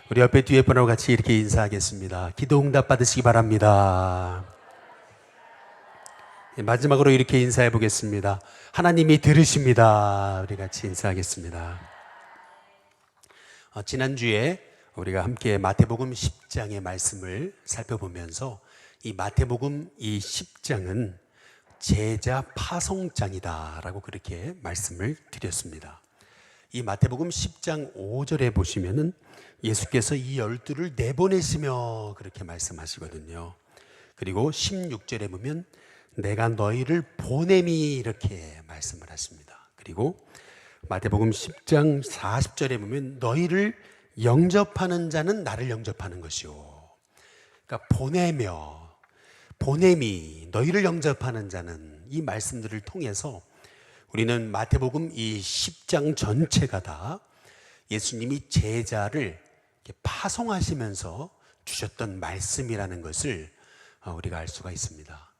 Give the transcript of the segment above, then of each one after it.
우리 옆에 뒤에 분하고 같이 이렇게 인사하겠습니다. 기도 응답 받으시기 바랍니다. 마지막으로 이렇게 인사해 보겠습니다. 하나님이 들으십니다. 우리 같이 인사하겠습니다. 지난주에 우리가 함께 마태복음 10장의 말씀을 살펴보면서 이 마태복음 이 10장은 제자 파송장이다 라고 그렇게 말씀을 드렸습니다. 이 마태복음 10장 5절에 보시면은 예수께서 이 12를 내보내시며 그렇게 말씀하시거든요. 그리고 16절에 보면 내가 너희를 보냄이 이렇게 말씀을 하십니다. 그리고 마태복음 10장 40절에 보면 너희를 영접하는 자는 나를 영접하는 것이요. 그러니까 보냄이 너희를 영접하는 자는, 이 말씀들을 통해서 우리는 마태복음 이 10장 전체가 다 예수님이 제자를 파송하시면서 주셨던 말씀이라는 것을 우리가 알 수가 있습니다.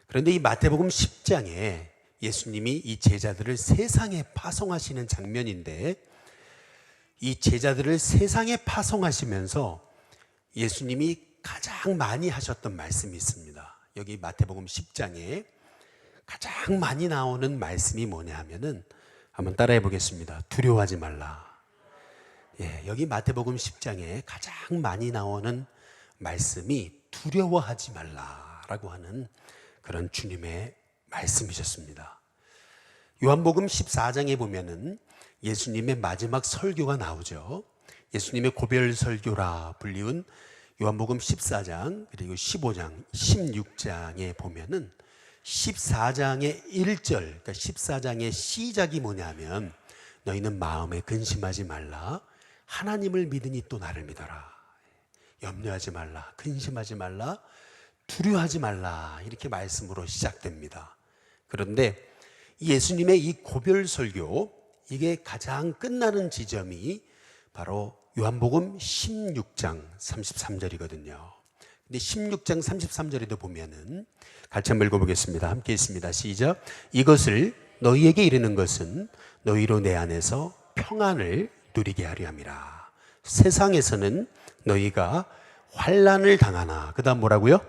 그런데 이 마태복음 10장에 예수님이 이 제자들을 세상에 파송하시는 장면인데, 이 제자들을 세상에 파송하시면서 예수님이 가장 많이 하셨던 말씀이 있습니다. 여기 마태복음 10장에 가장 많이 나오는 말씀이 뭐냐 하면은, 한번 따라해 보겠습니다. 두려워하지 말라. 여기 마태복음 10장에 가장 많이 나오는 말씀이 두려워하지 말라라고 하는 그런 주님의 말씀이셨습니다. 요한복음 14장에 보면은 예수님의 마지막 설교가 나오죠. 예수님의 고별 설교라 불리운 요한복음 14장 그리고 15장, 16장에 보면은 14장의 1절, 그러니까 14장의 시작이 뭐냐면 너희는 마음에 근심하지 말라. 하나님을 믿으니 또 나를 믿어라. 염려하지 말라. 근심하지 말라. 두려워하지 말라. 이렇게 말씀으로 시작됩니다. 그런데 예수님의 이 고별 설교, 이게 가장 끝나는 지점이 바로 요한복음 16장 33절이거든요. 근데 16장 33절에도 보면은 같이 한번 읽어보겠습니다. 함께 있습니다. 시작. 이것을 너희에게 이르는 것은 너희로 내 안에서 평안을 누리게 하려 함이라. 세상에서는 너희가 환난을 당하나, 그 다음 뭐라고요?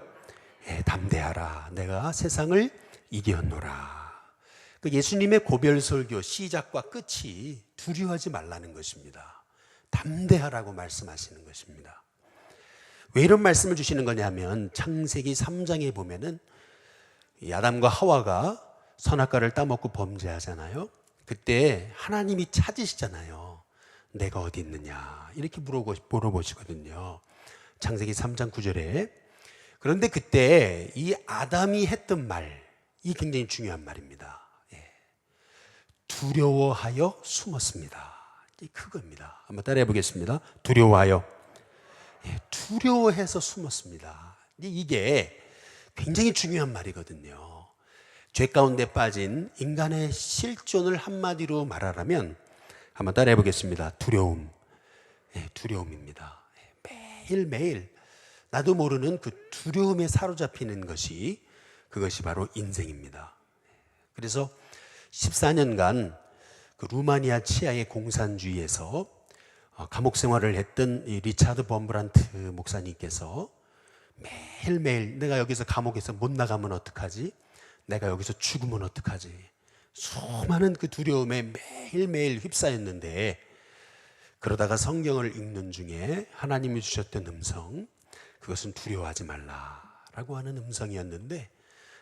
담대하라. 내가 세상을 이겼노라. 예수님의 고별 설교 시작과 끝이 두려워하지 말라는 것입니다. 담대하라고 말씀하시는 것입니다. 왜 이런 말씀을 주시는 거냐면 창세기 3장에 보면은 아담과 하와가 선악과를 따먹고 범죄하잖아요. 그때 하나님이 찾으시잖아요. 내가 어디 있느냐 이렇게 물어보시거든요. 창세기 3장 9절에. 그런데 그때 이 아담이 했던 말, 이 굉장히 중요한 말입니다. 두려워하여 숨었습니다. 그겁니다. 한번 따라해 보겠습니다. 두려워하여. 두려워해서 숨었습니다. 이게 굉장히 중요한 말이거든요. 죄 가운데 빠진 인간의 실존을 한마디로 말하라면 한번 따라해 보겠습니다. 두려움. 두려움입니다. 매일매일 나도 모르는 그 두려움에 사로잡히는 것이, 그것이 바로 인생입니다. 그래서 14년간 그 루마니아 치아의 공산주의에서 감옥 생활을 했던 이 리차드 범브란트 목사님께서 매일매일 내가 여기서 감옥에서 못 나가면 어떡하지? 내가 여기서 죽으면 어떡하지? 수많은 그 두려움에 매일매일 휩싸였는데, 그러다가 성경을 읽는 중에 하나님이 주셨던 음성, 그것은 두려워하지 말라라고 하는 음성이었는데,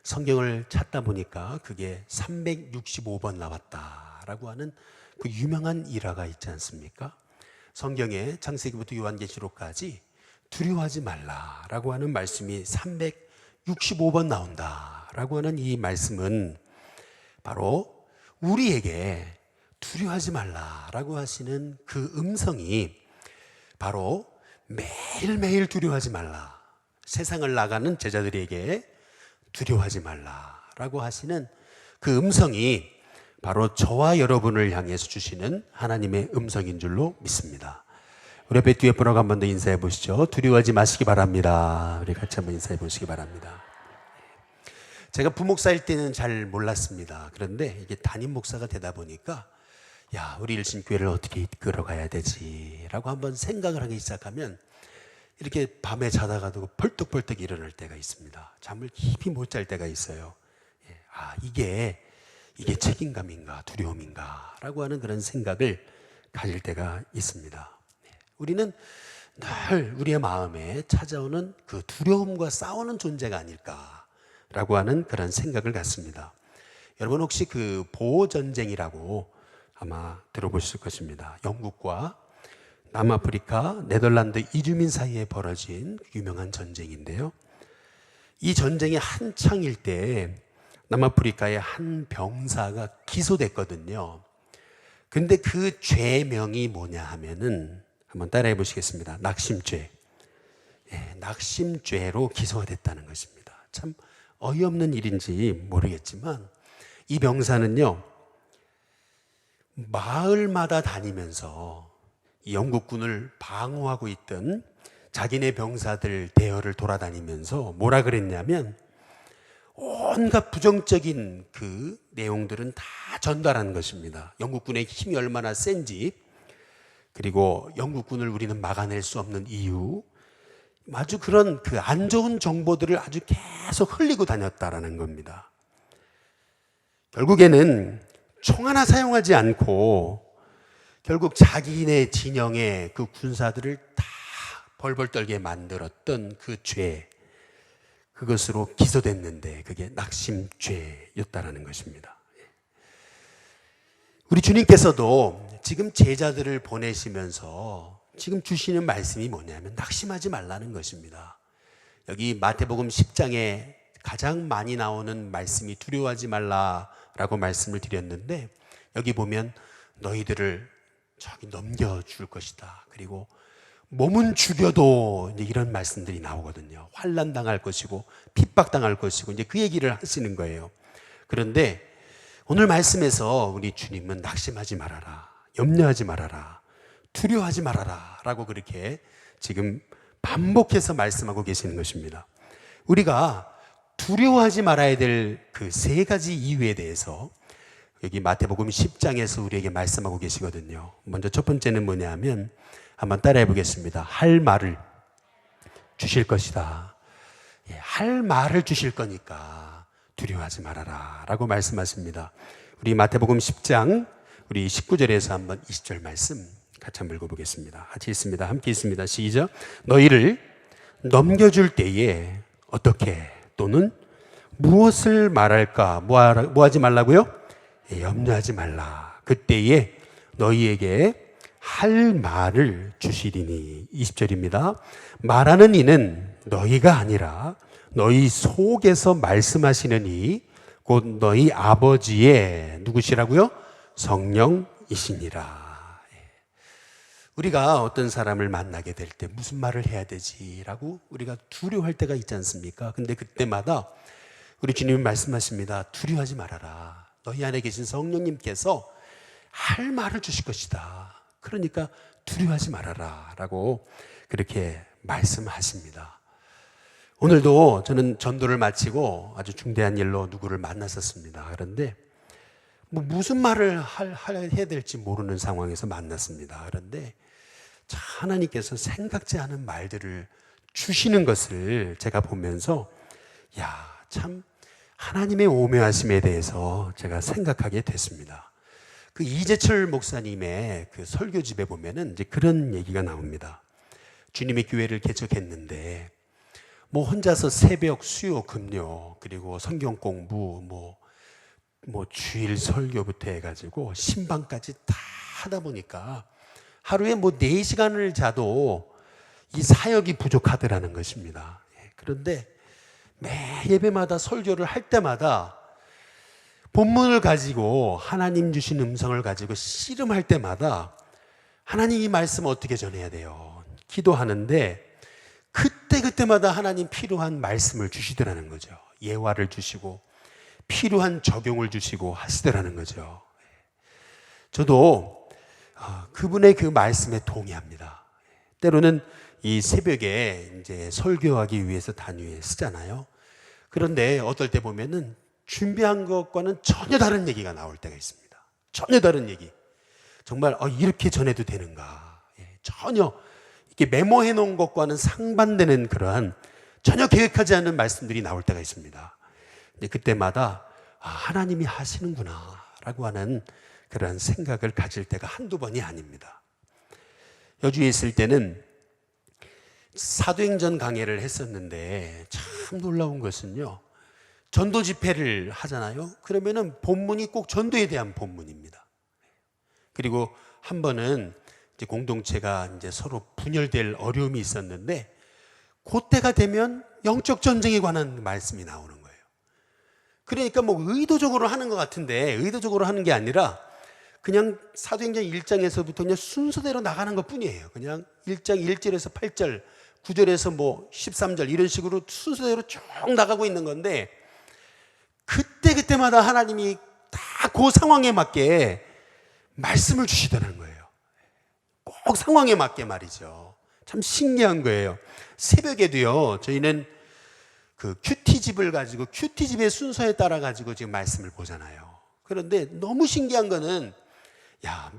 성경을 찾다 보니까 그게 365번 나왔다라고 하는 그 유명한 일화가 있지 않습니까? 성경에 창세기부터 요한계시록까지 두려워하지 말라라고 하는 말씀이 365번 나온다라고 하는 이 말씀은 바로 우리에게 두려워하지 말라라고 하시는 그 음성이 바로 매일매일 두려워하지 말라, 세상을 나가는 제자들에게 두려워하지 말라라고 하시는 그 음성이 바로 저와 여러분을 향해서 주시는 하나님의 음성인 줄로 믿습니다. 우리 옆에 뒤에 분하고 한 번 더 인사해 보시죠. 두려워하지 마시기 바랍니다. 우리 같이 한번 인사해 보시기 바랍니다. 제가 부목사일 때는 잘 몰랐습니다. 그런데 이게 담임 목사가 되다 보니까 야, 우리 일신교회를 어떻게 이끌어가야 되지라고 한번 생각을 하기 시작하면 이렇게 밤에 자다가도 벌떡벌떡 일어날 때가 있습니다. 잠을 깊이 못 잘 때가 있어요. 아, 이게 책임감인가 두려움인가 라고 하는 그런 생각을 가질 때가 있습니다. 우리는 늘 우리의 마음에 찾아오는 그 두려움과 싸우는 존재가 아닐까라고 하는 그런 생각을 갖습니다. 여러분 혹시 그 보호전쟁이라고 아마 들어보실 것입니다. 영국과 남아프리카, 네덜란드 이주민 사이에 벌어진 유명한 전쟁인데요. 이 전쟁이 한창일 때 남아프리카의 한 병사가 기소됐거든요. 근데 그 죄명이 뭐냐 하면은 한번 따라해 보시겠습니다. 낙심죄. 낙심죄로 기소가 됐다는 것입니다. 참 어이없는 일인지 모르겠지만 이 병사는요, 마을마다 다니면서 이 영국군을 방어하고 있던 자기네 병사들 대여를 돌아다니면서 뭐라 그랬냐면 온갖 부정적인 그 내용들은 다 전달하는 것입니다. 영국군의 힘이 얼마나 센지, 그리고 영국군을 우리는 막아낼 수 없는 이유, 아주 그런 그 안 좋은 정보들을 아주 계속 흘리고 다녔다라는 겁니다. 결국에는 총 하나 사용하지 않고 결국 자기네 진영의 그 군사들을 다 벌벌 떨게 만들었던 그 죄, 그것으로 기소됐는데 그게 낙심죄였다라는 것입니다. 우리 주님께서도 지금 제자들을 보내시면서 지금 주시는 말씀이 뭐냐면 낙심하지 말라는 것입니다. 여기 마태복음 10장에 가장 많이 나오는 말씀이 두려워하지 말라라고 말씀을 드렸는데, 여기 보면 너희들을 저기 넘겨줄 것이다. 그리고 몸은 죽여도 이런 말씀들이 나오거든요. 환난 당할 것이고 핍박당할 것이고 이제 그 얘기를 하시는 거예요. 그런데 오늘 말씀에서 우리 주님은 낙심하지 말아라, 염려하지 말아라, 두려워하지 말아라 라고 그렇게 지금 반복해서 말씀하고 계시는 것입니다. 우리가 두려워하지 말아야 될 그 세 가지 이유에 대해서 여기 마태복음 10장에서 우리에게 말씀하고 계시거든요. 먼저 첫 번째는 뭐냐 하면 한번 따라해 보겠습니다. 할 말을 주실 것이다. 할 말을 주실 거니까 두려워하지 말아라 라고 말씀하십니다. 우리 마태복음 10장 우리 19절에서 한번 20절 말씀 같이 한번 읽어보겠습니다. 같이 있습니다. 함께 있습니다. 시작. 너희를 넘겨줄 때에 어떻게 또는 무엇을 말할까? 뭐 하지 말라고요? 염려하지 말라. 그때에 너희에게 할 말을 주시리니. 20절입니다. 말하는 이는 너희가 아니라 너희 속에서 말씀하시는 이 곧 너희 아버지의 누구시라고요? 성령이시니라. 우리가 어떤 사람을 만나게 될 때 무슨 말을 해야 되지라고 우리가 두려워할 때가 있지 않습니까? 근데 그때마다 우리 주님이 말씀하십니다. 두려워하지 말아라. 너희 안에 계신 성령님께서 할 말을 주실 것이다. 그러니까 두려워하지 말아라 라고 그렇게 말씀하십니다. 오늘도 저는 전도를 마치고 아주 중대한 일로 누구를 만났었습니다. 그런데 무슨 말을 해야 될지 모르는 상황에서 만났습니다. 그런데 하나님께서 생각지 않은 말들을 주시는 것을 제가 보면서 참 하나님의 오묘하심에 대해서 제가 생각하게 됐습니다. 그 이재철 목사님의 그 설교집에 보면은 이제 그런 얘기가 나옵니다. 주님의 교회를 개척했는데 혼자서 새벽 수요 금요 그리고 성경 공부 주일 설교부터 해가지고 신방까지 다 하다 보니까 하루에 4시간을 자도 이 사역이 부족하더라는 것입니다. 그런데 매 예배마다 설교를 할 때마다 본문을 가지고 하나님 주신 음성을 가지고 씨름할 때마다 하나님 이 말씀 어떻게 전해야 돼요? 기도하는데 그때마다 하나님 필요한 말씀을 주시더라는 거죠. 예화를 주시고 필요한 적용을 주시고 하시더라는 거죠. 저도 그분의 그 말씀에 동의합니다. 때로는 이 새벽에 이제 설교하기 위해서 단위에 쓰잖아요. 그런데 어떨 때 보면은 준비한 것과는 전혀 다른 얘기가 나올 때가 있습니다. 전혀 다른 얘기. 정말 이렇게 전해도 되는가. 전혀 이렇게 메모해 놓은 것과는 상반되는 그러한 전혀 계획하지 않은 말씀들이 나올 때가 있습니다. 근데 그때마다 하나님이 하시는구나 라고 하는 그러한 생각을 가질 때가 한두 번이 아닙니다. 여주에 있을 때는 사도행전 강해를 했었는데 참 놀라운 것은요, 전도 집회를 하잖아요. 그러면은 본문이 꼭 전도에 대한 본문입니다. 그리고 한 번은 이제 공동체가 이제 서로 분열될 어려움이 있었는데 그때가 되면 영적 전쟁에 관한 말씀이 나오는 거예요. 그러니까 뭐 의도적으로 하는 것 같은데 의도적으로 하는 게 아니라 그냥 사도행전 1장에서부터 그냥 순서대로 나가는 것 뿐이에요. 그냥 1장 1절에서 8절, 9절에서 뭐 13절 이런 식으로 순서대로 쭉 나가고 있는 건데 그때마다 하나님이 다 그 상황에 맞게 말씀을 주시더라는 거예요. 꼭 상황에 맞게 말이죠. 참 신기한 거예요. 새벽에도요, 저희는 그 큐티집을 가지고 큐티집의 순서에 따라 가지고 지금 말씀을 보잖아요. 그런데 너무 신기한 거는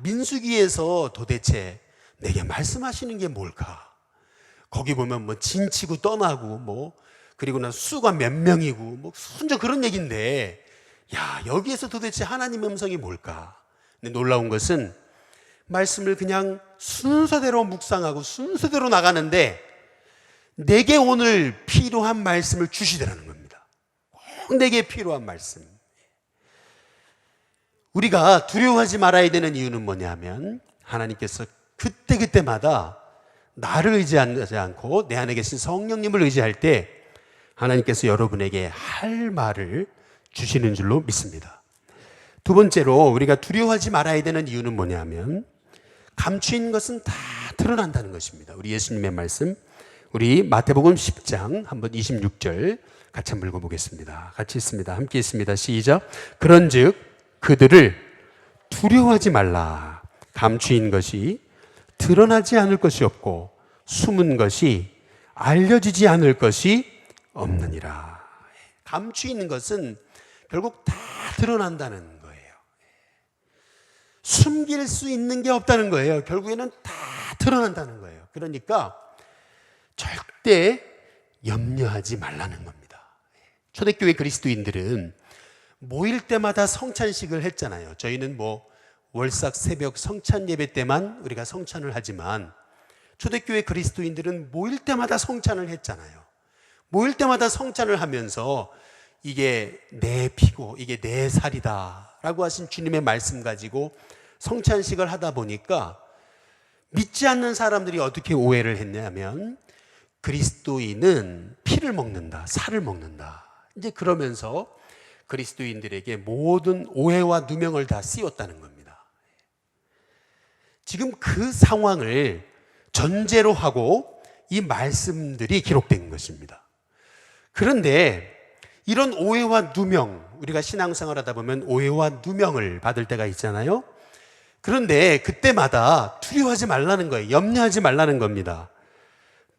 민수기에서 도대체 내게 말씀하시는 게 뭘까? 거기 보면 뭐 진치고 떠나고 뭐 그리고 난 수가 몇 명이고 뭐 순전 그런 얘기인데 여기에서 도대체 하나님의 음성이 뭘까? 근데 놀라운 것은 말씀을 그냥 순서대로 묵상하고 순서대로 나가는데 내게 오늘 필요한 말씀을 주시더라는 겁니다. 꼭 내게 필요한 말씀. 우리가 두려워하지 말아야 되는 이유는 뭐냐면 하나님께서 그때마다 나를 의지하지 않고 내 안에 계신 성령님을 의지할 때 하나님께서 여러분에게 할 말을 주시는 줄로 믿습니다. 두 번째로 우리가 두려워하지 말아야 되는 이유는 뭐냐면 감추인 것은 다 드러난다는 것입니다. 우리 예수님의 말씀, 우리 마태복음 10장 한번 26절 같이 한번 읽어보겠습니다. 같이 있습니다. 함께 있습니다. 시작. 그런즉 그들을 두려워하지 말라. 감추인 것이 드러나지 않을 것이 없고 숨은 것이 알려지지 않을 것이 없느니라. 감추인 것은 결국 다 드러난다는 거예요. 숨길 수 있는 게 없다는 거예요. 결국에는 다 드러난다는 거예요. 그러니까 절대 염려하지 말라는 겁니다. 초대교회 그리스도인들은 모일 때마다 성찬식을 했잖아요. 저희는 뭐 월삭 새벽 성찬 예배 때만 우리가 성찬을 하지만 초대교회 그리스도인들은 모일 때마다 성찬을 했잖아요. 모일 때마다 성찬을 하면서 이게 내 피고 이게 내 살이다 라고 하신 주님의 말씀 가지고 성찬식을 하다 보니까 믿지 않는 사람들이 어떻게 오해를 했냐면 그리스도인은 피를 먹는다, 살을 먹는다. 이제 그러면서 그리스도인들에게 모든 오해와 누명을 다 씌웠다는 겁니다. 지금 그 상황을 전제로 하고 이 말씀들이 기록된 것입니다. 그런데 이런 오해와 누명, 우리가 신앙생활 하다 보면 오해와 누명을 받을 때가 있잖아요. 그런데 그때마다 두려워하지 말라는 거예요. 염려하지 말라는 겁니다.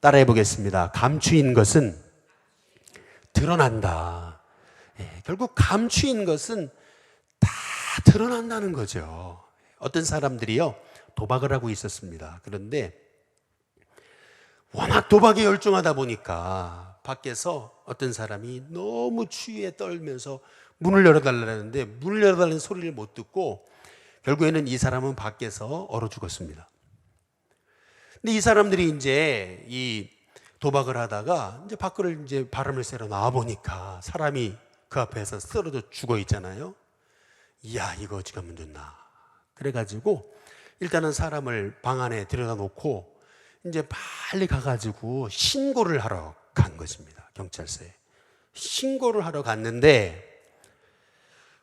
따라해 보겠습니다. 감추인 것은 드러난다. 결국 감추인 것은 다 드러난다는 거죠. 어떤 사람들이요, 도박을 하고 있었습니다. 그런데 워낙 도박에 열중하다 보니까 밖에서 어떤 사람이 너무 추위에 떨면서 문을 열어달라는데 문을 열어달라는 소리를 못 듣고 결국에는 이 사람은 밖에서 얼어 죽었습니다. 근데 이 사람들이 이제 이 도박을 하다가 이제 밖을 이제 바람을 쐬러 나와 보니까 사람이 그 앞에서 쓰러져 죽어 있잖아요. 이야, 이거 어찌 하면 좋나. 그래가지고 일단은 사람을 방 안에 들여다 놓고 이제 빨리 가가지고 신고를 하러 간 것입니다. 경찰서에. 신고를 하러 갔는데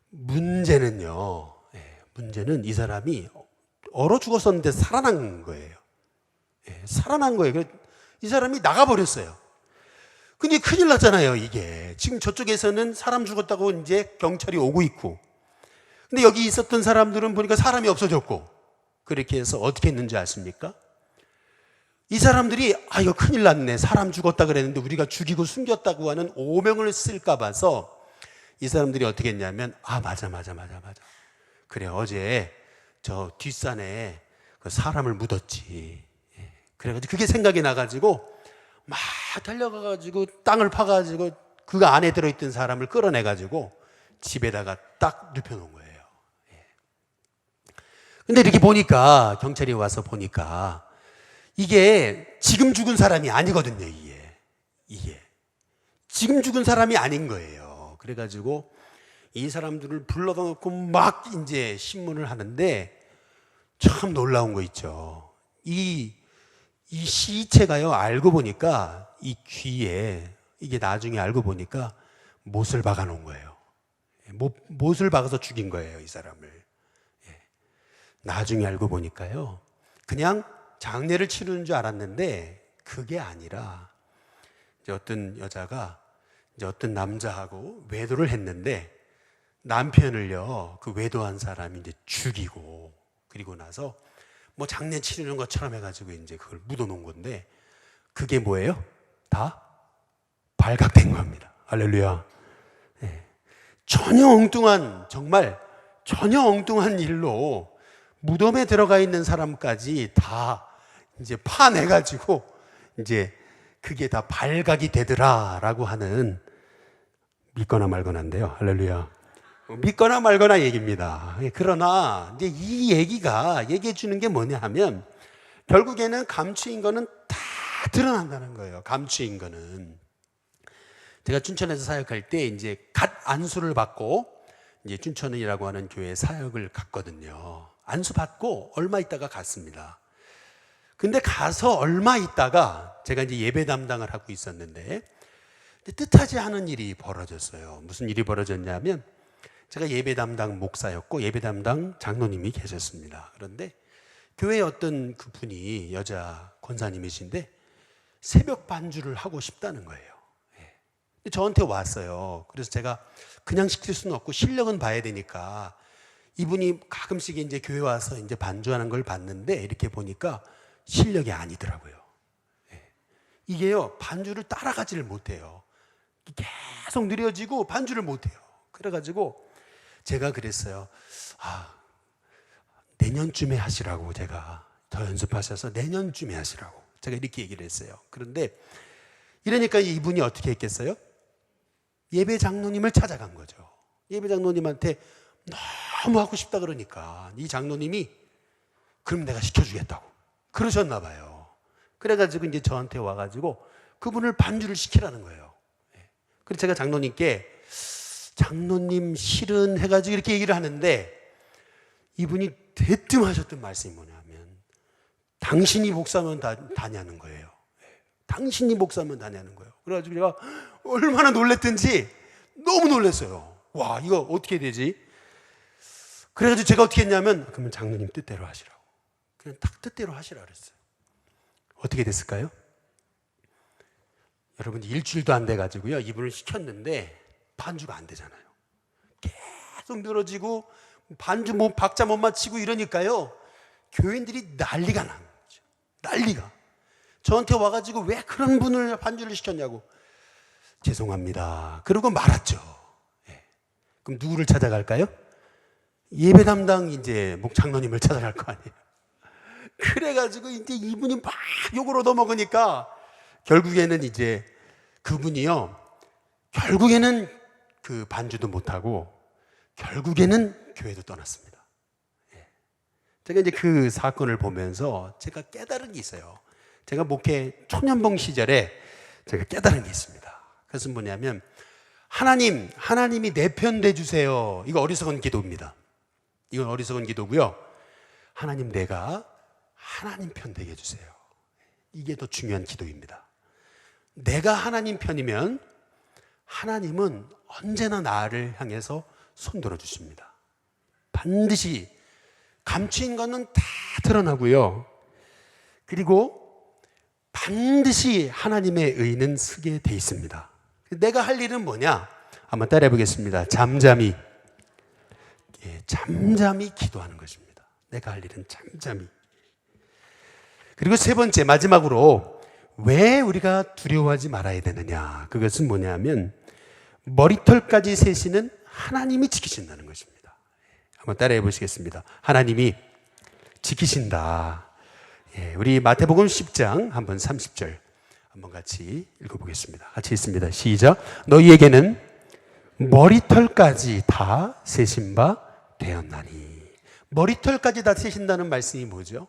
문제는요, 문제는 이 사람이 얼어 죽었었는데 살아난 거예요. 살아난 거예요. 이 사람이 나가버렸어요. 근데 큰일 났잖아요, 이게. 지금 저쪽에서는 사람 죽었다고 이제 경찰이 오고 있고. 근데 여기 있었던 사람들은 보니까 사람이 없어졌고. 그렇게 해서 어떻게 했는지 아십니까? 이 사람들이 이거 큰일 났네. 사람 죽었다 그랬는데 우리가 죽이고 숨겼다고 하는 오명을 쓸까 봐서 이 사람들이 어떻게 했냐면 맞아. 그래, 어제 저 뒷산에 그 사람을 묻었지. 그래가지고 그게 생각이 나가지고 막 달려가가지고 땅을 파가지고 그 안에 들어있던 사람을 끌어내가지고 집에다가 딱 눕혀놓은 거예요. 근데 이렇게 보니까, 경찰이 와서 보니까 이게 지금 죽은 사람이 아니거든요. 이게 지금 죽은 사람이 아닌 거예요. 그래가지고 이 사람들을 불러다 놓고 막 이제 신문을 하는데, 참 놀라운 거 있죠. 이 시체가요, 알고 보니까 이 귀에, 이게 나중에 알고 보니까 못을 박아 놓은 거예요. 못을 박아서 죽인 거예요, 이 사람을. 나중에 알고 보니까요, 그냥 장례를 치르는 줄 알았는데 그게 아니라 이제 어떤 여자가 이제 어떤 남자하고 외도를 했는데, 남편을요, 그 외도한 사람이 이제 죽이고, 그리고 나서 뭐 장례 치르는 것처럼 해가지고 이제 그걸 묻어놓은 건데, 그게 뭐예요? 다 발각된 겁니다. 할렐루야. 전혀 엉뚱한, 정말 전혀 엉뚱한 일로 무덤에 들어가 있는 사람까지 다 이제 파내가지고 이제 그게 다 발각이 되더라라고 하는, 믿거나 말거나인데요. 할렐루야. 믿거나 말거나 얘기입니다. 그러나 이제 이 얘기가 얘기해 주는 게 뭐냐 하면, 결국에는 감추인 거는 다 드러난다는 거예요. 감추인 거는. 제가 춘천에서 사역할 때 이제 갓 안수를 받고 이제 춘천이라고 하는 교회에 사역을 갔거든요. 안수 받고 얼마 있다가 갔습니다. 근데 가서 얼마 있다가 제가 이제 예배 담당을 하고 있었는데, 뜻하지 않은 일이 벌어졌어요. 무슨 일이 벌어졌냐면, 제가 예배 담당 목사였고 예배 담당 장로님이 계셨습니다. 그런데 교회에 어떤 그 분이 여자 권사님이신데 새벽 반주를 하고 싶다는 거예요. 저한테 왔어요. 그래서 제가 그냥 시킬 수는 없고 실력은 봐야 되니까, 이분이 가끔씩 이제 교회 와서 이제 반주하는 걸 봤는데, 이렇게 보니까 실력이 아니더라고요. 이게요, 반주를 따라가지를 못해요. 계속 느려지고 반주를 못해요. 그래가지고 제가 그랬어요. 내년쯤에 하시라고, 제가 더 연습하셔서 내년쯤에 하시라고 제가 이렇게 얘기를 했어요. 그런데 이러니까 이분이 어떻게 했겠어요? 예배 장로님을 찾아간 거죠. 예배 장로님한테 너무 하고 싶다 그러니까 이 장로님이 그럼 내가 시켜주겠다고 그러셨나 봐요. 그래가지고 이제 저한테 와가지고 그분을 반주를 시키라는 거예요. 그래서 제가 장로님께, 장로님 실은 해가지고 이렇게 얘기를 하는데, 이분이 대뜸 하셨던 말씀이 뭐냐면, 당신이 목사면 다냐는 거예요. 당신이 목사면 다냐는 거예요. 그래가지고 제가 얼마나 놀랬든지 너무 놀랐어요. 와, 이거 어떻게 되지? 그래가지고 제가 어떻게 했냐면, 그러면 장로님 뜻대로 하시라고, 그냥 딱 뜻대로 하시라 그랬어요. 어떻게 됐을까요? 여러분, 일주일도 안 돼가지고요, 이분을 시켰는데 반주가 안 되잖아요. 계속 늘어지고 반주 박자 못 맞히고 이러니까요, 교인들이 난리가 난 거죠. 난리가. 저한테 와가지고 왜 그런 분을 반주를 시켰냐고. 죄송합니다. 그러고 말았죠. 그럼 누구를 찾아갈까요? 예배 담당 이제 목장로님을 찾아갈 거 아니에요. 그래가지고 이제 이분이 막 욕을 얻어먹으니까 결국에는 이제 그분이요, 결국에는 그 반주도 못하고 결국에는 교회도 떠났습니다. 제가 이제 그 사건을 보면서 제가 깨달은 게 있어요. 제가 목회 초년봉 시절에 제가 깨달은 게 있습니다. 그것은 뭐냐면, 하나님이 내 편 돼주세요. 이거 어리석은 기도입니다. 이건 어리석은 기도고요. 하나님, 내가 하나님 편 되게 해주세요. 이게 더 중요한 기도입니다. 내가 하나님 편이면 하나님은 언제나 나를 향해서 손들어 주십니다. 반드시 감추인 거는 다 드러나고요. 그리고 반드시 하나님의 의는 쓰게 돼 있습니다. 내가 할 일은 뭐냐? 한번 따라해 보겠습니다. 잠잠히 기도하는 것입니다. 내가 할 일은 잠잠히. 그리고 세 번째, 마지막으로 왜 우리가 두려워하지 말아야 되느냐? 그것은 뭐냐면, 머리털까지 세시는 하나님이 지키신다는 것입니다. 한번 따라해 보시겠습니다. 하나님이 지키신다. 예, 우리 마태복음 10장 한번 30절 한번 같이 읽어보겠습니다. 같이 읽습니다. 시작. 너희에게는 머리털까지 다 세신 바 되었나니. 머리털까지 다 세신다는 말씀이 뭐죠?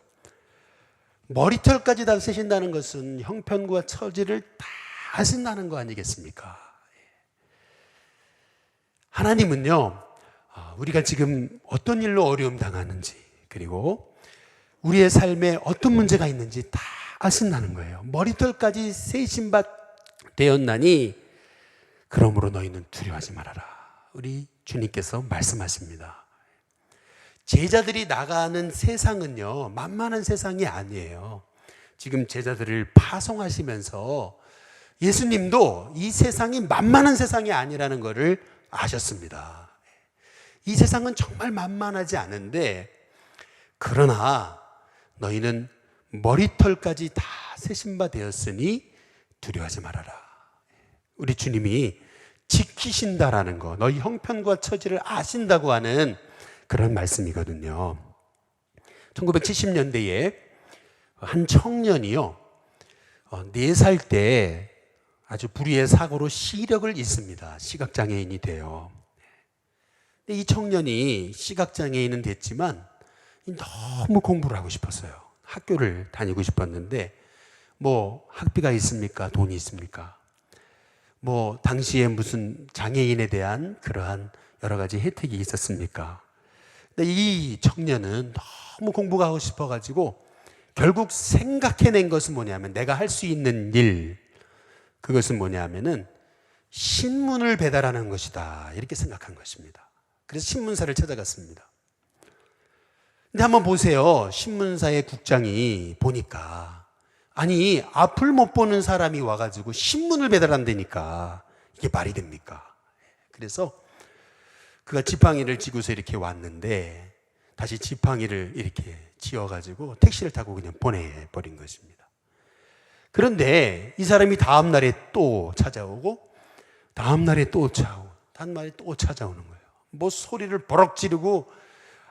머리털까지 다 세신다는 것은 형편과 처지를 다 하신다는 거 아니겠습니까? 하나님은요, 우리가 지금 어떤 일로 어려움 당하는지, 그리고 우리의 삶에 어떤 문제가 있는지 다 아신다는 거예요. 머리털까지 세신 바 되었나니 그러므로 너희는 두려워하지 말아라. 우리 주님께서 말씀하십니다. 제자들이 나가는 세상은요, 만만한 세상이 아니에요. 지금 제자들을 파송하시면서 예수님도 이 세상이 만만한 세상이 아니라는 것을 아셨습니다. 이 세상은 정말 만만하지 않은데, 그러나 너희는 머리털까지 다 세신 바 되었으니 두려워하지 말아라. 우리 주님이 지키신다라는 거, 너희 형편과 처지를 아신다고 하는 그런 말씀이거든요. 1970년대에 한 청년이요, 4살 때 아주 불의의 사고로 시력을 잃습니다. 시각장애인이 돼요. 이 청년이 시각장애인은 됐지만 너무 공부를 하고 싶었어요. 학교를 다니고 싶었는데, 뭐 학비가 있습니까? 돈이 있습니까? 뭐 당시에 무슨 장애인에 대한 그러한 여러 가지 혜택이 있었습니까? 근데 이 청년은 너무 공부가 하고 싶어가지고 결국 생각해낸 것은 뭐냐면, 내가 할 수 있는 일, 그것은 뭐냐면은 신문을 배달하는 것이다, 이렇게 생각한 것입니다. 그래서 신문사를 찾아갔습니다. 근데 한번 보세요. 신문사의 국장이 보니까, 아니, 앞을 못 보는 사람이 와가지고 신문을 배달한다니까 이게 말이 됩니까? 그래서 그가 지팡이를 지고서 이렇게 왔는데, 다시 지팡이를 이렇게 지어가지고 택시를 타고 그냥 보내버린 것입니다. 그런데 이 사람이 다음 날에 또 찾아오고, 다음 날에 또 찾아오는 거예요. 뭐 소리를 버럭 지르고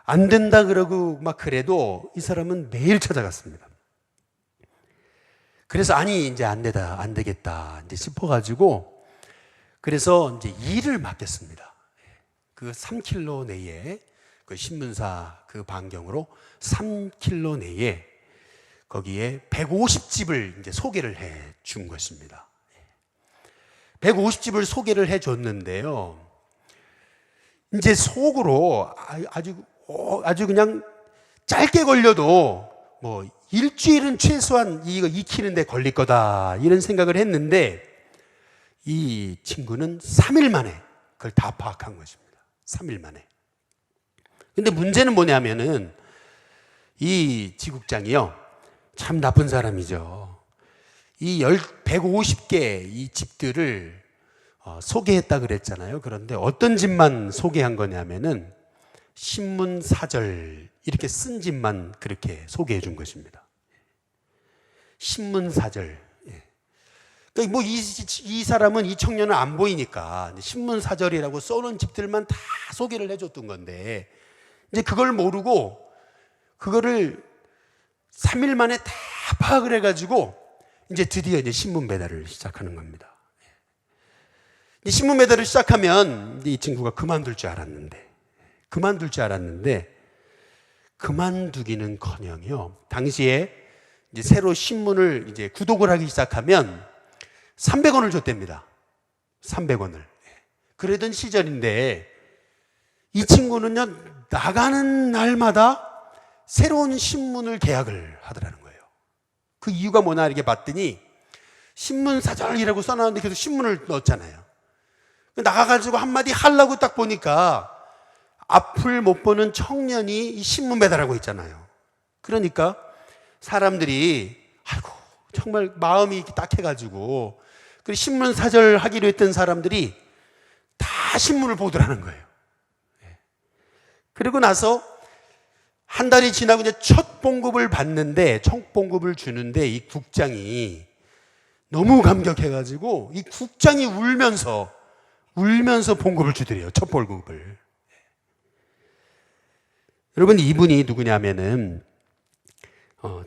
안 된다 그러고 막 그래도 이 사람은 매일 찾아갔습니다. 그래서 아니, 이제 안 되겠다 이제 싶어가지고, 그래서 이제 일을 맡겼습니다. 그 3km 내에, 그 신문사 그 반경으로 3km 내에 거기에 150집을 이제 소개를 해 준 것입니다. 150집을 소개를 해 줬는데요, 이제 속으로 아주 그냥 짧게 걸려도 뭐 일주일은 최소한 이거 익히는데 걸릴 거다, 이런 생각을 했는데, 이 친구는 3일 만에 그걸 다 파악한 것입니다. 3일 만에. 근데 문제는 뭐냐면은, 이 지국장이요, 참 나쁜 사람이죠. 이 150개 이 집들을 소개했다 그랬잖아요. 그런데 어떤 집만 소개한 거냐면은 신문 사절 이렇게 쓴 집만 그렇게 소개해 준 것입니다. 신문 사절. 그러니까 뭐 이 사람은, 이 청년은 안 보이니까 신문 사절이라고 써놓은 집들만 다 소개를 해줬던 건데, 이제 그걸 모르고 그거를 3일 만에 다 파악을 해가지고 이제 드디어 이제 신문 배달을 시작하는 겁니다. 신문 배달을 시작하면 이 친구가 그만둘 줄 알았는데 그만두기는커녕요, 당시에 이제 새로 신문을 이제 구독을 하기 시작하면 300원을 줬답니다. 300원을. 그러던 시절인데, 이 친구는요, 나가는 날마다 새로운 신문을 계약을 하더라는 거예요. 그 이유가 뭐나 이렇게 봤더니, 신문 사절이라고 써놨는데 계속 신문을 넣었잖아요. 나가가지고 한마디 하려고 딱 보니까 앞을 못 보는 청년이 이 신문 배달하고 있잖아요. 그러니까 사람들이 아이고 정말 마음이 딱해가지고, 그 신문 사절 하기로 했던 사람들이 다 신문을 보더라는 거예요. 그리고 나서 한 달이 지나고 이제 첫 봉급을 받는데, 첫 봉급을 주는데 이 국장이 너무 감격해가지고 이 국장이 울면서 봉급을 주더래요. 첫 봉급을. 여러분, 이분이 누구냐면은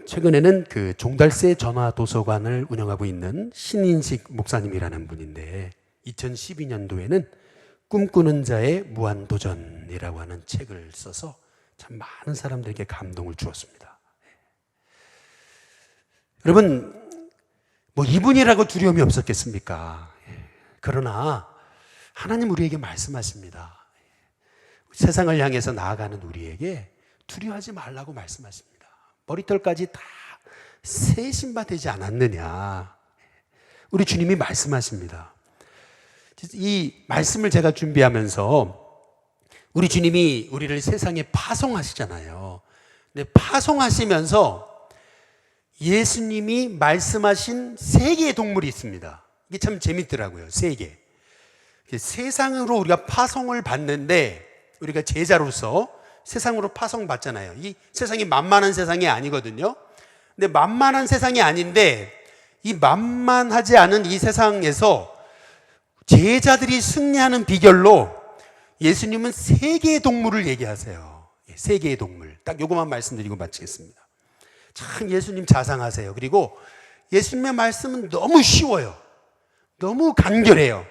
최근에는 그 종달새 전화 도서관을 운영하고 있는 신인식 목사님이라는 분인데 2012년도에는 꿈꾸는 자의 무한도전이라고 하는 책을 써서 참 많은 사람들에게 감동을 주었습니다. 여러분, 뭐 이분이라고 두려움이 없었겠습니까? 그러나 하나님 우리에게 말씀하십니다. 세상을 향해서 나아가는 우리에게 두려워하지 말라고 말씀하십니다. 머리털까지 다 세신바 되지 않았느냐. 우리 주님이 말씀하십니다. 이 말씀을 제가 준비하면서 우리 주님이 우리를 세상에 파송하시잖아요. 근데 파송하시면서 예수님이 말씀하신 세 개의 동물이 있습니다. 이게 참 재밌더라고요. 세 개. 세상으로 우리가 파송을 받는데 우리가 제자로서 세상으로 파송받잖아요. 이 세상이 만만한 세상이 아니거든요. 근데 만만한 세상이 아닌데 이 만만하지 않은 이 세상에서 제자들이 승리하는 비결로 예수님은 세 개의 동물을 얘기하세요. 세 개의 동물. 딱 요것만 말씀드리고 마치겠습니다. 참 예수님 자상하세요. 그리고 예수님의 말씀은 너무 쉬워요. 너무 간결해요.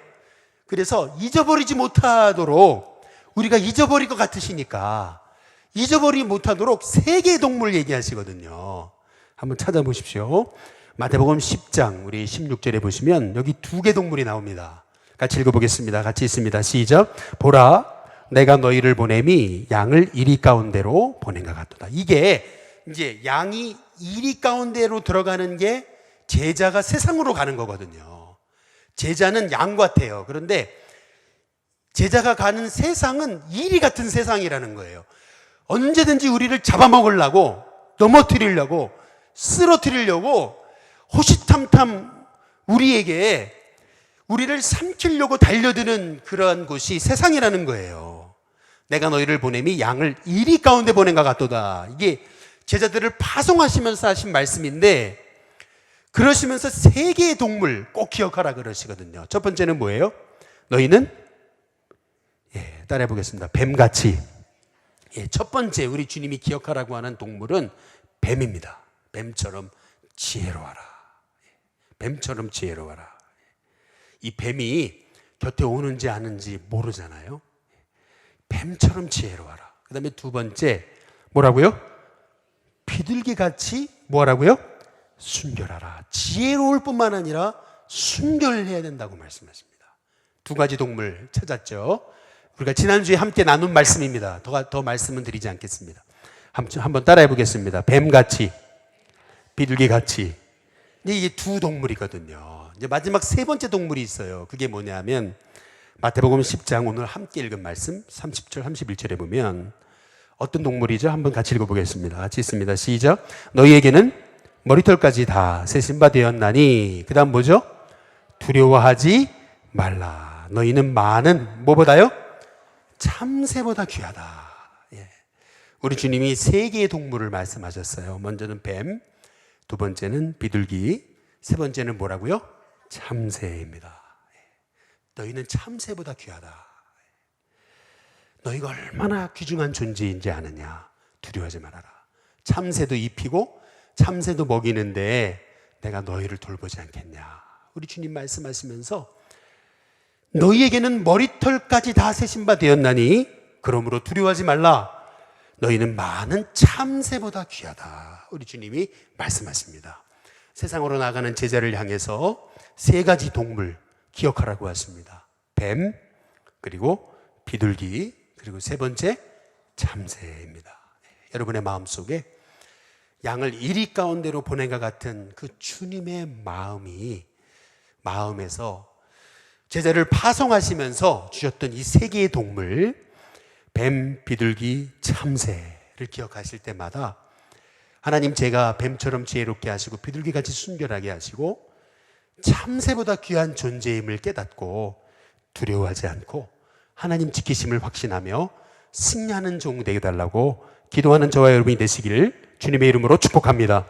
그래서 잊어버리지 못하도록 우리가 잊어버릴 것 같으시니까 잊어버리지 못하도록 세 개의 동물 얘기하시거든요. 한번 찾아보십시오. 마태복음 10장 우리 16절에 보시면 여기 두 개 동물이 나옵니다. 같이 읽어보겠습니다. 같이 있습니다. 시작. 보라, 내가 너희를 보냄이 양을 이리 가운데로 보낸것 같도다. 이게 이제 양이 이리 가운데로 들어가는 게 제자가 세상으로 가는 거거든요. 제자는 양 같아요. 그런데 제자가 가는 세상은 이리 같은 세상이라는 거예요. 언제든지 우리를 잡아먹으려고, 넘어뜨리려고, 쓰러뜨리려고 호시탐탐 우리를 삼키려고 달려드는 그러한 곳이 세상이라는 거예요. 내가 너희를 보냄이 양을 이리 가운데 보낸것 같도다. 이게 제자들을 파송하시면서 하신 말씀인데 그러시면서 세 개의 동물 꼭 기억하라 그러시거든요. 첫 번째는 뭐예요? 너희는 따라해 보겠습니다. 뱀같이. 첫 번째 우리 주님이 기억하라고 하는 동물은 뱀입니다. 뱀처럼 지혜로워라. 뱀처럼 지혜로워라. 이 뱀이 곁에 오는지 아는지 모르잖아요. 뱀처럼 지혜로워라. 그 다음에 두 번째 뭐라고요? 비둘기같이 뭐라고요? 순결하라. 지혜로울 뿐만 아니라 순결해야 된다고 말씀하십니다. 두 가지 동물 찾았죠? 우리가 지난주에 함께 나눈 말씀입니다. 더 말씀은 드리지 않겠습니다. 한번 따라해 보겠습니다. 뱀같이, 비둘기같이. 이게 두 동물이거든요. 이제 마지막 세 번째 동물이 있어요. 그게 뭐냐면 마태복음 10장 오늘 함께 읽은 말씀 30절 31절에 보면 어떤 동물이죠? 한번 같이 읽어보겠습니다. 같이 있습니다. 시작. 너희에게는 머리털까지 다 세신바 되었나니 그 다음 뭐죠? 두려워하지 말라. 너희는 많은 뭐보다요? 참새보다 귀하다. 우리 주님이 세 개의 동물을 말씀하셨어요. 먼저는 뱀, 두 번째는 비둘기, 세 번째는 뭐라고요? 참새입니다. 너희는 참새보다 귀하다. 너희가 얼마나 귀중한 존재인지 아느냐. 두려워하지 말아라. 참새도 입히고 참새도 먹이는데 내가 너희를 돌보지 않겠냐. 우리 주님 말씀하시면서 너희에게는 머리털까지 다 세신바 되었나니 그러므로 두려워하지 말라. 너희는 많은 참새보다 귀하다. 우리 주님이 말씀하십니다. 세상으로 나가는 제자를 향해서 세 가지 동물 기억하라고 하십니다. 뱀, 그리고 비둘기, 그리고 세 번째 참새입니다. 여러분의 마음속에 양을 이리 가운데로 보낸 것 같은 그 주님의 마음에서 제자를 파송하시면서 주셨던 이 세 개의 동물, 뱀, 비둘기, 참새를 기억하실 때마다 하나님, 제가 뱀처럼 지혜롭게 하시고 비둘기같이 순결하게 하시고 참새보다 귀한 존재임을 깨닫고 두려워하지 않고 하나님 지키심을 확신하며 승리하는 종 되게 달라고 기도하는 저와 여러분이 되시기를 주님의 이름으로 축복합니다.